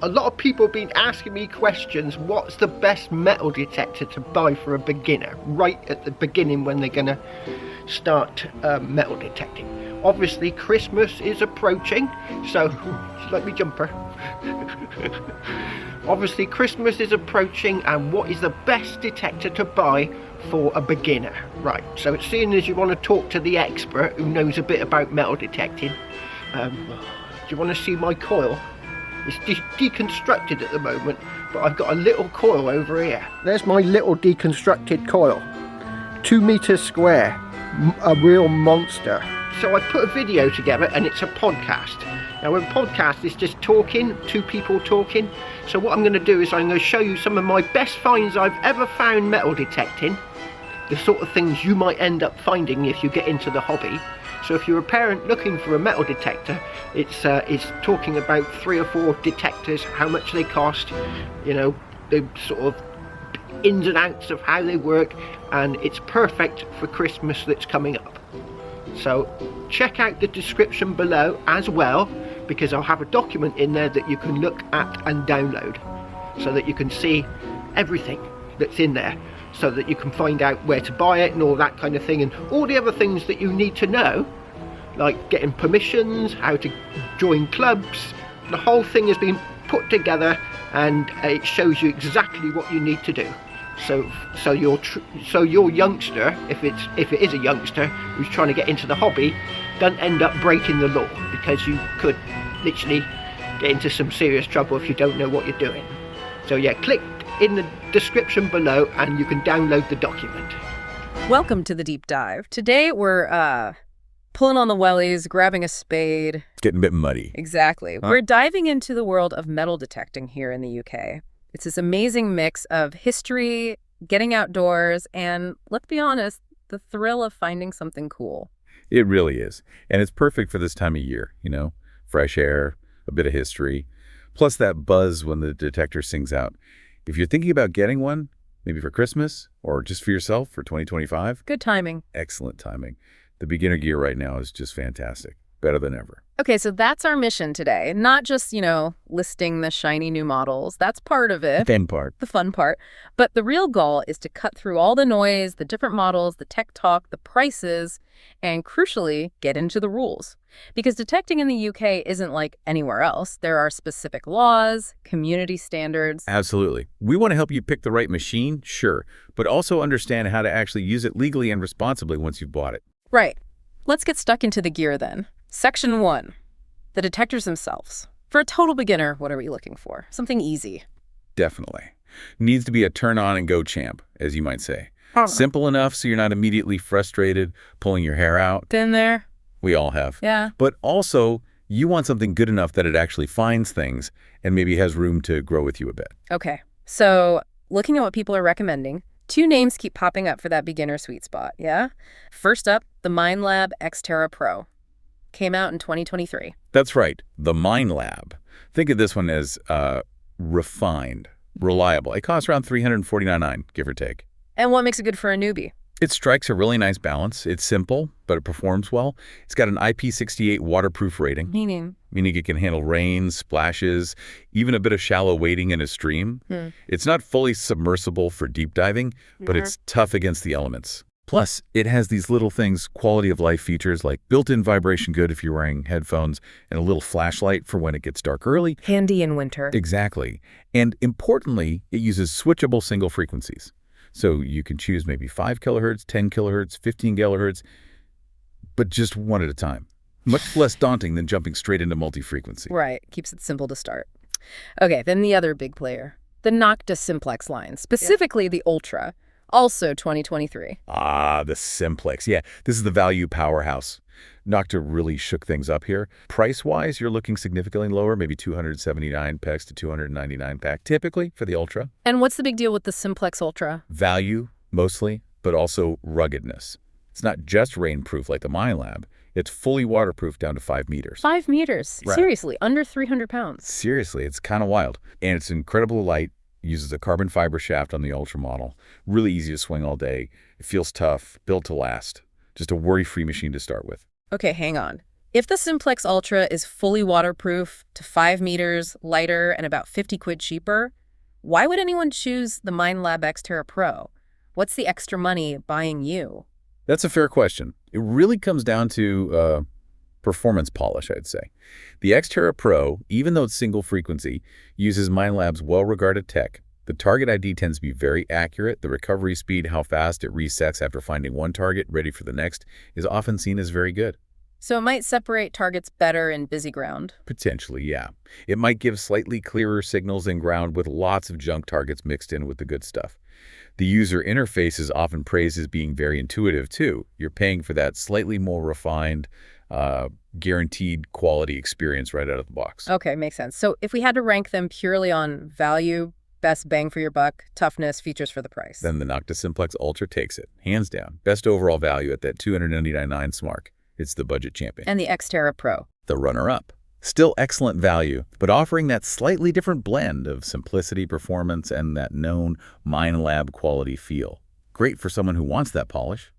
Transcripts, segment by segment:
A lot of people have been asking me questions, what's the best metal detector to buy for a beginner, right at the beginning when they're going to start metal detecting. Obviously Christmas is approaching, so, like me jumper. Obviously Christmas is approaching, and what is the best detector to buy for a beginner? Right, so seeing as you want to talk to the expert who knows a bit about metal detecting, do you want to see my coil? It's deconstructed at the moment, but I've got a little coil over here. There's my little deconstructed coil. 2 meters square, a real monster. So I put a video together, and it's a podcast. Now, a podcast is just talking, two people talking. So what I'm going to do is I'm going to show you some of my best finds I've ever found metal detecting. The sort of things you might end up finding if you get into the hobby. So if you're a parent looking for a metal detector, it's talking about 3 or 4 detectors, how much they cost, you know, the sort of ins and outs of how they work, and it's perfect for Christmas that's coming up. So check out the description below as well, because I'll have a document in there that you can look at and download, so that you can see everything that's in there, so that you can find out where to buy it and all that kind of thing, and all the other things that you need to know, like getting permissions, how to join clubs. The whole thing has been put together, and it shows you exactly what you need to do. So your youngster, if it is a youngster who's trying to get into the hobby, don't end up breaking the law, because you could literally get into some serious trouble if you don't know what you're doing. So yeah, click in the description below and you can download the document. Welcome to the deep dive. Today we're pulling on the wellies, grabbing a spade. It's getting a bit muddy. Exactly. Huh? We're diving into the world of metal detecting here in the UK. It's this amazing mix of history, getting outdoors, and, let's be honest, the thrill of finding something cool. It really is. And it's perfect for this time of year, you know? Fresh air, a bit of history, plus that buzz when the detector sings out. If you're thinking about getting one, maybe for Christmas or just for yourself for 2025. Good timing. Excellent timing. The beginner gear right now is just fantastic. Better than ever. Okay, so that's our mission today. Not just, listing the shiny new models. That's part of it. The fun part. But the real goal is to cut through all the noise, the different models, the tech talk, the prices, and crucially, get into the rules. Because detecting in the UK isn't like anywhere else. There are specific laws, community standards. Absolutely. We want to help you pick the right machine, sure, but also understand how to actually use it legally and responsibly once you've bought it. Right. Let's get stuck into the gear then. Section 1, the detectors themselves. For a total beginner, what are we looking for? Something easy. Definitely. Needs to be a turn-on-and-go champ, as you might say. Huh. Simple enough so you're not immediately frustrated, pulling your hair out. Been there? We all have. Yeah. But also, you want something good enough that it actually finds things and maybe has room to grow with you a bit. Okay. So, looking at what people are recommending, 2 names keep popping up for that beginner sweet spot, yeah? First up, the Minelab X-Terra Pro. Came out in 2023. That's right, the Minelab. Think of this one as refined, reliable. It costs around $349.99, give or take. And what makes it good for a newbie? It strikes a really nice balance. It's simple, but it performs well. It's got an IP68 waterproof rating. Meaning It can handle rain, splashes, even a bit of shallow wading in a stream. It's not fully submersible for deep diving, but it's tough against the elements. Plus, it has these little things, quality of life features like built-in vibration good if you're wearing headphones and a little flashlight for when it gets dark early. Handy in winter. Exactly. And importantly, it uses switchable single frequencies. So you can choose maybe 5 kilohertz, 10 kilohertz, 15 kilohertz, but just one at a time. Much less daunting than jumping straight into multi-frequency. Right. Keeps it simple to start. Okay, then the other big player, the Nokta Simplex line, specifically the Ultra. Also 2023. Ah, the Simplex. Yeah, this is the value powerhouse. Nokta really shook things up here. Price-wise, you're looking significantly lower, maybe 279 pecs to 299 pack, typically for the Ultra. And what's the big deal with the Simplex Ultra? Value, mostly, but also ruggedness. It's not just rainproof like the Minelab. It's fully waterproof down to 5 meters. 5 meters? Right. Seriously, under 300 pounds. Seriously, it's kind of wild. And it's incredibly light. Uses a carbon fiber shaft on the Ultra model. Really easy to swing all day. It feels tough, built to last. Just a worry-free machine to start with. Okay, hang on. If the Simplex Ultra is fully waterproof to 5 meters, lighter, and about 50 quid cheaper, why would anyone choose the Minelab X-Terra Pro? What's the extra money buying you? That's a fair question. It really comes down to performance polish, I'd say. The X-Terra Pro, even though it's single frequency, uses Minelab's well-regarded tech. The target ID tends to be very accurate. The recovery speed, how fast it resets after finding one target ready for the next, is often seen as very good. So it might separate targets better in busy ground. Potentially, yeah. It might give slightly clearer signals in ground with lots of junk targets mixed in with the good stuff. The user interface is often praised as being very intuitive, too. You're paying for that slightly more refined, guaranteed quality experience right out of the box. Okay, makes sense. So if we had to rank them purely on value, best bang for your buck, toughness, features for the price. Then the Nokta Simplex Ultra takes it, hands down. Best overall value at that $299 mark. It's the budget champion. And the X-Terra Pro. The runner-up. Still excellent value, but offering that slightly different blend of simplicity, performance, and that known Minelab quality feel. Great for someone who wants that polish.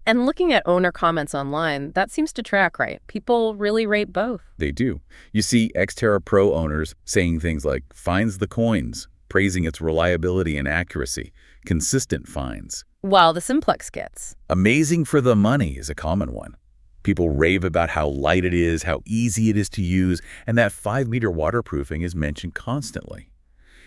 And looking at owner comments online, that seems to track, right? People really rate both. They do. You see X-Terra Pro owners saying things like, finds the coins, praising its reliability and accuracy, consistent finds. While the Simplex gets. Amazing for the money is a common one. People rave about how light it is, how easy it is to use, and that 5-meter waterproofing is mentioned constantly.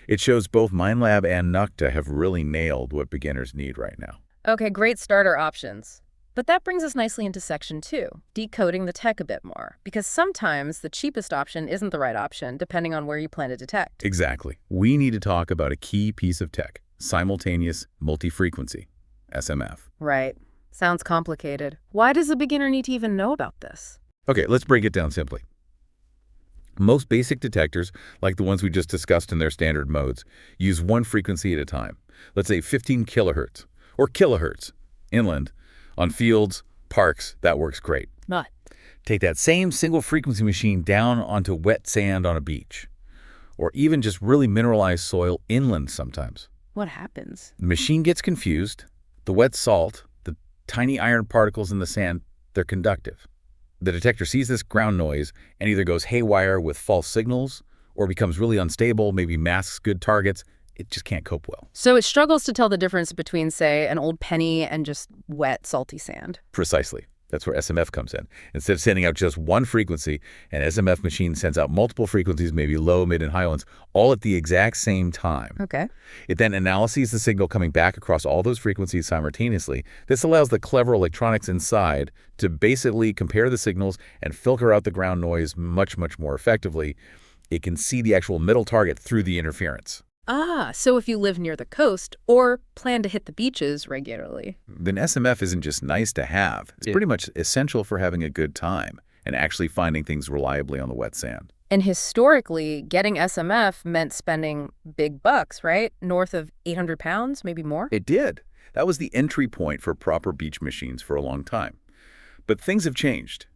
It shows both Minelab and Nokta have really nailed what beginners need right now. Okay, great starter options. But that brings us nicely into section 2, decoding the tech a bit more, because sometimes the cheapest option isn't the right option, depending on where you plan to detect. Exactly. We need to talk about a key piece of tech, simultaneous multi-frequency, SMF. Right. Sounds complicated. Why does a beginner need to even know about this? Okay, let's break it down simply. Most basic detectors, like the ones we just discussed in their standard modes, use one frequency at a time. Let's say 15 kilohertz or kilohertz inland. On fields, parks, that works great. But Take that same single frequency machine down onto wet sand on a beach, or even just really mineralized soil inland sometimes. what happens? The machine gets confused. The wet salt, the tiny iron particles in the sand, they're conductive. The detector sees this ground noise and either goes haywire with false signals or becomes really unstable, maybe masks good targets. It just can't cope well. So it struggles to tell the difference between, say, an old penny and just wet, salty sand. Precisely. That's where SMF comes in. Instead of sending out just one frequency, an SMF machine sends out multiple frequencies, maybe low, mid, and high ones, all at the exact same time. Okay. It then analyzes the signal coming back across all those frequencies simultaneously. This allows the clever electronics inside to basically compare the signals and filter out the ground noise much, much more effectively. It can see the actual middle target through the interference. Ah, so if you live near the coast or plan to hit the beaches regularly. Then SMF isn't just nice to have. It's pretty much essential for having a good time and actually finding things reliably on the wet sand. And historically, getting SMF meant spending big bucks, right? North of 800 pounds, maybe more? It did. That was the entry point for proper beach machines for a long time. But things have changed.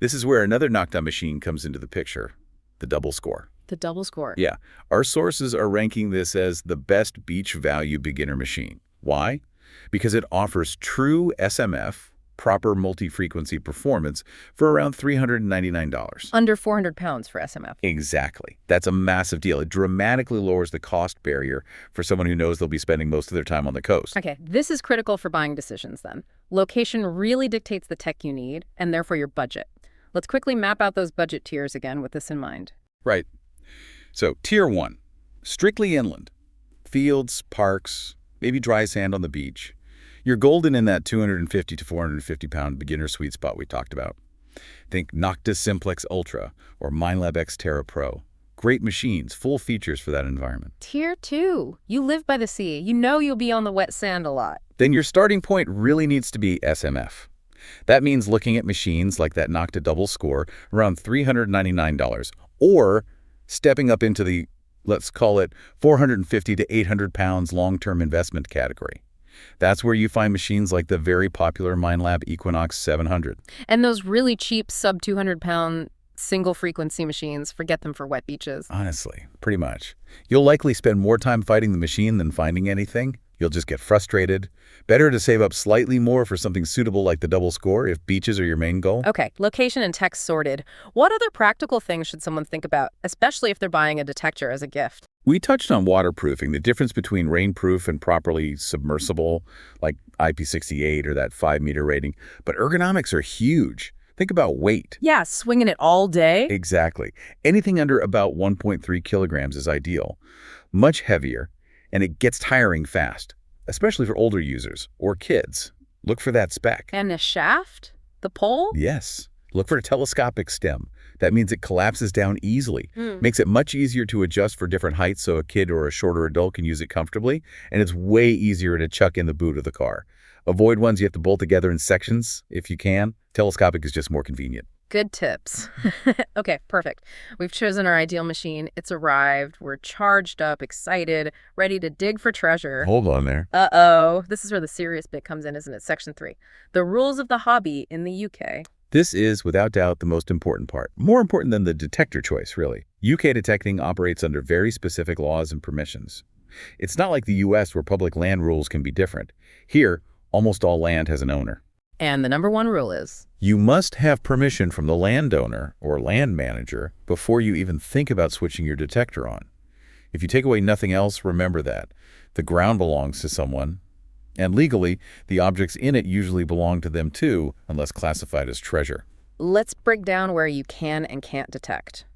This is where another Nokta machine comes into the picture, the double score. The double score. Yeah, our sources are ranking this as the best beach value beginner machine. Why? Because it offers true SMF, proper multi-frequency performance for around $399. Under 400 pounds for SMF. Exactly. That's a massive deal. It dramatically lowers the cost barrier for someone who knows they'll be spending most of their time on the coast. Okay, this is critical for buying decisions then. Location really dictates the tech you need, and therefore your budget. Let's quickly map out those budget tiers again with this in mind. Right. So, Tier 1, strictly inland. Fields, parks, maybe dry sand on the beach. You're golden in that 250 to 450 pound beginner sweet spot we talked about. Think Nokta Simplex Ultra or Minelab X-Terra Pro. Great machines, full features for that environment. Tier 2. You live by the sea. You know you'll be on the wet sand a lot. Then your starting point really needs to be SMF. That means looking at machines like that Nokta double score around $399, or stepping up into the, let's call it, 450 to 800 pounds long-term investment category. That's where you find machines like the very popular Minelab Equinox 700. And those really cheap sub-200-pound single-frequency machines, forget them for wet beaches. Honestly, pretty much. You'll likely spend more time fighting the machine than finding anything. You'll just get frustrated. Better to save up slightly more for something suitable like the double score if beaches are your main goal. Okay, location and text sorted. What other practical things should someone think about, especially if they're buying a detector as a gift? We touched on waterproofing, the difference between rainproof and properly submersible, like IP68 or that 5-meter rating. But ergonomics are huge. Think about weight. Yeah, swinging it all day. Exactly. Anything under about 1.3 kilograms is ideal. Much heavier, and it gets tiring fast, especially for older users or kids. Look for that spec. And the shaft? The pole? Yes. Look for a telescopic stem. That means it collapses down easily. Makes it much easier to adjust for different heights so a kid or a shorter adult can use it comfortably, and it's way easier to chuck in the boot of the car. Avoid ones you have to bolt together in sections if you can. Telescopic is just more convenient. Good tips. Okay, perfect. We've chosen our ideal machine. It's arrived. We're charged up, excited, ready to dig for treasure. Hold on there. Uh-oh. This is where the serious bit comes in, isn't it? Section 3. The rules of the hobby in the UK. This is, without doubt, the most important part. More important than the detector choice, really. UK detecting operates under very specific laws and permissions. It's not like the US where public land rules can be different. Here, almost all land has an owner. And the number one rule is? You must have permission from the landowner or land manager before you even think about switching your detector on. If you take away nothing else, remember that. The ground belongs to someone, and legally, the objects in it usually belong to them too, unless classified as treasure. Let's break down where you can and can't detect.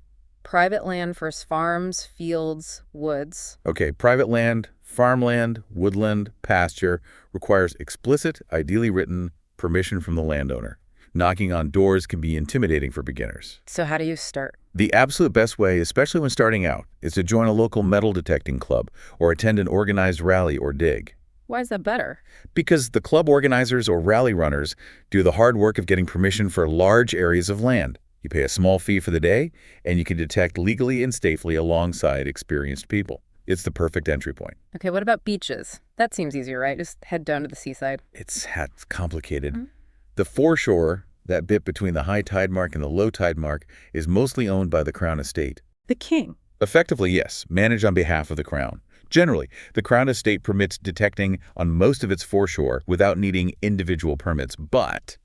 Private land versus farms, fields, woods. Okay, private land, farmland, woodland, pasture requires explicit, ideally written permission from the landowner. Knocking on doors can be intimidating for beginners. So how do you start? The absolute best way, especially when starting out, is to join a local metal detecting club or attend an organized rally or dig. Why is that better? Because the club organizers or rally runners do the hard work of getting permission for large areas of land. You pay a small fee for the day, and you can detect legally and safely alongside experienced people. It's the perfect entry point. Okay, what about beaches? That seems easier, right? Just head down to the seaside. It's complicated. The foreshore, that bit between the high tide mark and the low tide mark, is mostly owned by the Crown Estate. The king. Effectively, yes, managed on behalf of the Crown. Generally, the Crown Estate permits detecting on most of its foreshore without needing individual permits, but,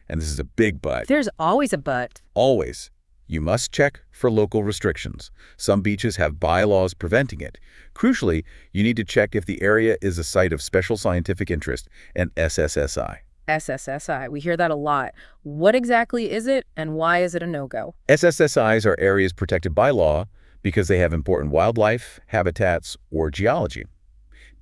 and this is a big but. There's always a but. Always. You must check for local restrictions. Some beaches have bylaws preventing it. Crucially, you need to check if the area is a site of special scientific interest and SSSI. SSSI. We hear that a lot. What exactly is it, and why is it a no-go? SSSIs are areas protected by law because they have important wildlife, habitats, or geology.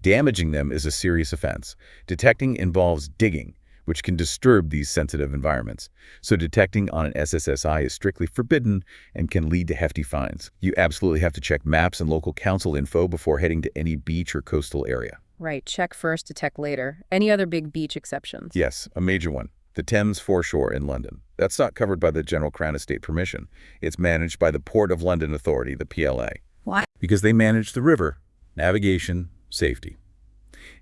Damaging them is a serious offense. Detecting involves digging, which can disturb these sensitive environments. So detecting on an SSSI is strictly forbidden and can lead to hefty fines. You absolutely have to check maps and local council info before heading to any beach or coastal area. Right, check first, detect later. Any other big beach exceptions? Yes, a major one. The Thames foreshore in London. That's not covered by the General Crown Estate permission. It's managed by the Port of London Authority, the PLA. Why? Because they manage the river, navigation, safety.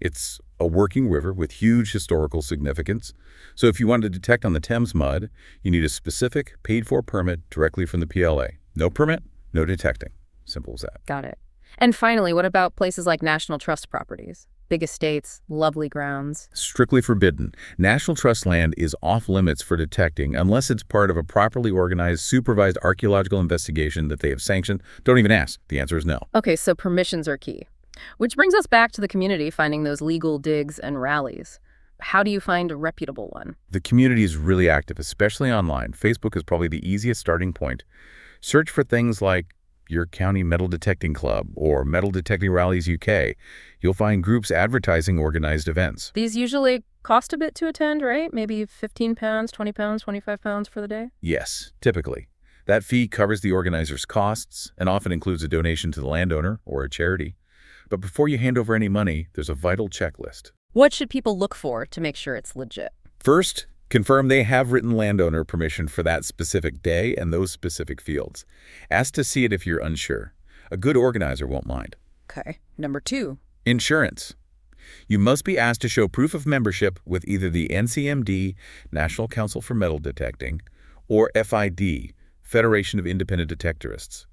It's a working river with huge historical significance. So if you want to detect on the Thames mud, you need a specific, paid-for permit directly from the PLA. No permit, no detecting. Simple as that. Got it. And finally, what about places like National Trust properties? Big estates, lovely grounds. Strictly forbidden. National Trust land is off limits for detecting unless it's part of a properly organized, supervised archaeological investigation that they have sanctioned. Don't even ask. The answer is no. Okay, so permissions are key. Which brings us back to the community finding those legal digs and rallies. How do you find a reputable one? The community is really active, especially online. Facebook is probably the easiest starting point. Search for things like your county metal detecting club or Metal Detecting Rallies UK. You'll find groups advertising organized events. These usually cost a bit to attend, right? Maybe £15, £20, £25 for the day? Yes, typically. That fee covers the organizer's costs and often includes a donation to the landowner or a charity. But before you hand over any money, there's a vital checklist. What should people look for to make sure it's legit? First, confirm they have written landowner permission for that specific day and those specific fields. Ask to see it if you're unsure. A good organizer won't mind. Okay. Number 2. Insurance. You must be asked to show proof of membership with either the NCMD, National Council for Metal Detecting, or FID, Federation of Independent Detectorists.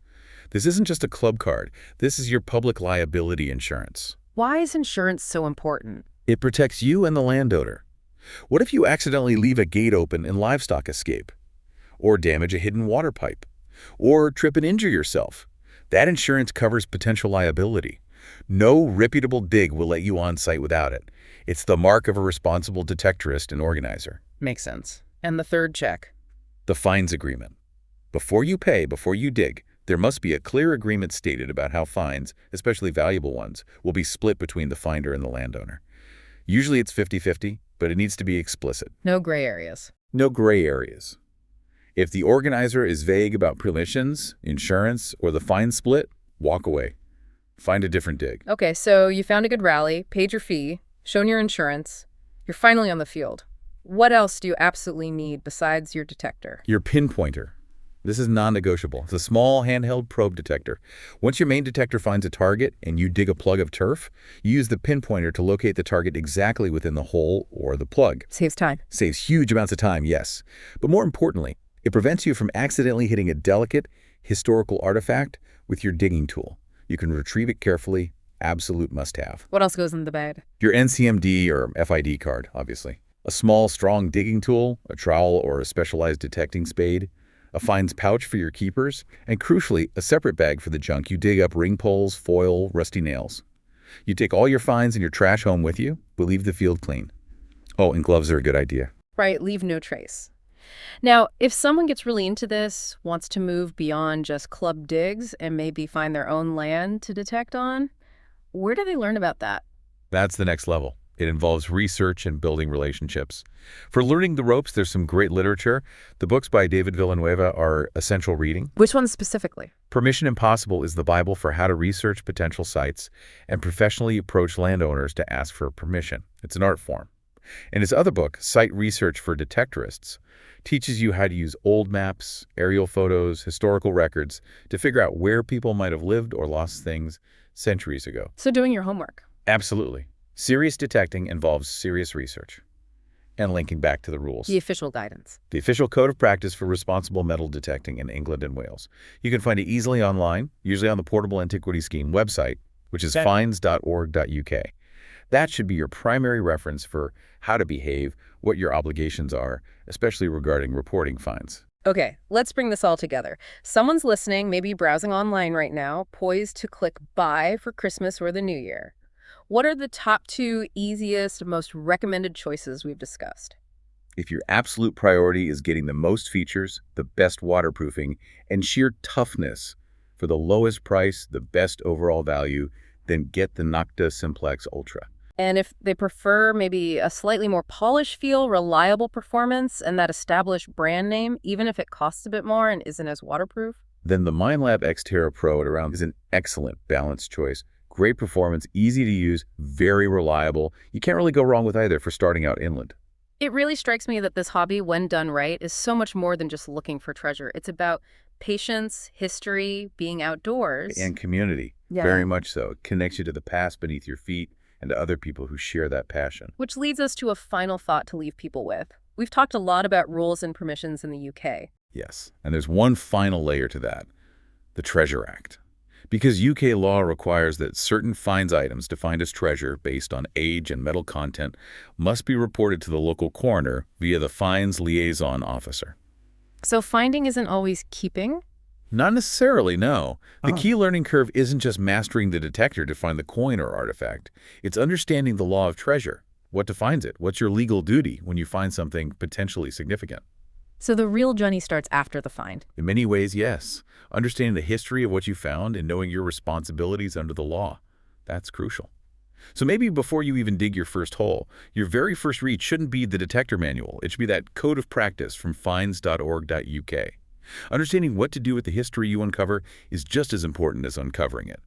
This isn't just a club card. This is your public liability insurance. Why is insurance so important? It protects you and the landowner. What if you accidentally leave a gate open and livestock escape? Or damage a hidden water pipe? Or trip and injure yourself? That insurance covers potential liability. No reputable dig will let you on site without it. It's the mark of a responsible detectorist and organizer. Makes sense. And the third check? The fines agreement. Before you pay, before you dig, there must be a clear agreement stated about how fines, especially valuable ones, will be split between the finder and the landowner. Usually it's 50-50, but it needs to be explicit. No gray areas. No gray areas. If the organizer is vague about permissions, insurance, or the fine split, walk away. Find a different dig. Okay, so you found a good rally, paid your fee, shown your insurance. You're finally on the field. What else do you absolutely need besides your detector? Your pinpointer. This is non-negotiable. It's a small handheld probe detector. Once your main detector finds a target and you dig a plug of turf, you use the pinpointer to locate the target exactly within the hole or the plug. Saves time. Saves huge amounts of time, yes. But more importantly, it prevents you from accidentally hitting a delicate, historical artifact with your digging tool. You can retrieve it carefully. Absolute must-have. What else goes in the bag? Your NCMD or FID card, obviously. A small, strong digging tool, a trowel or a specialized detecting spade, a fines pouch for your keepers, and crucially, a separate bag for the junk you dig up: ring poles, foil, rusty nails. You take all your fines and your trash home with you, but leave the field clean. Oh, and gloves are a good idea. Right, leave no trace. Now, if someone gets really into this, wants to move beyond just club digs and maybe find their own land to detect on, where do they learn about that? That's the next level. It involves research and building relationships. For learning the ropes, there's some great literature. The books by David Villanueva are essential reading. Which ones specifically? Permission Impossible is the Bible for how to research potential sites and professionally approach landowners to ask for permission. It's an art form. And his other book, Site Research for Detectorists, teaches you how to use old maps, aerial photos, historical records to figure out where people might have lived or lost things centuries ago. So doing your homework. Absolutely. Serious detecting involves serious research and linking back to the rules. The official guidance. The official code of practice for responsible metal detecting in England and Wales. You can find it easily online, usually on the Portable Antiquity Scheme website, which is fines.org.uk. That should be your primary reference for how to behave, what your obligations are, especially regarding reporting fines. Okay, let's bring this all together. Someone's listening, maybe browsing online right now, poised to click buy for Christmas or the New Year. What are the top 2 easiest, most recommended choices we've discussed? If your absolute priority is getting the most features, the best waterproofing, and sheer toughness for the lowest price, the best overall value, then get the Nokta Simplex Ultra. And if they prefer maybe a slightly more polished feel, reliable performance, and that established brand name, even if it costs a bit more and isn't as waterproof? Then the Minelab X-Terra Pro at around is an excellent balanced choice. Great performance, easy to use, very reliable. You can't really go wrong with either for starting out inland. It really strikes me that this hobby, when done right, is so much more than just looking for treasure. It's about patience, history, being outdoors. And community, very much so. It connects you to the past beneath your feet and to other people who share that passion. Which leads us to a final thought to leave people with. We've talked a lot about rules and permissions in the UK. Yes, and there's one final layer to that, the Treasure Act. Because UK law requires that certain fines items defined as treasure based on age and metal content must be reported to the local coroner via the fines liaison officer. So finding isn't always keeping? Not necessarily, no. The key learning curve isn't just mastering the detector to find the coin or artifact. It's understanding the law of treasure. What defines it? What's your legal duty when you find something potentially significant? So the real journey starts after the find. In many ways, yes. Understanding the history of what you found and knowing your responsibilities under the law. That's crucial. So maybe before you even dig your first hole, your very first read shouldn't be the detector manual. It should be that code of practice from fines.org.uk. Understanding what to do with the history you uncover is just as important as uncovering it.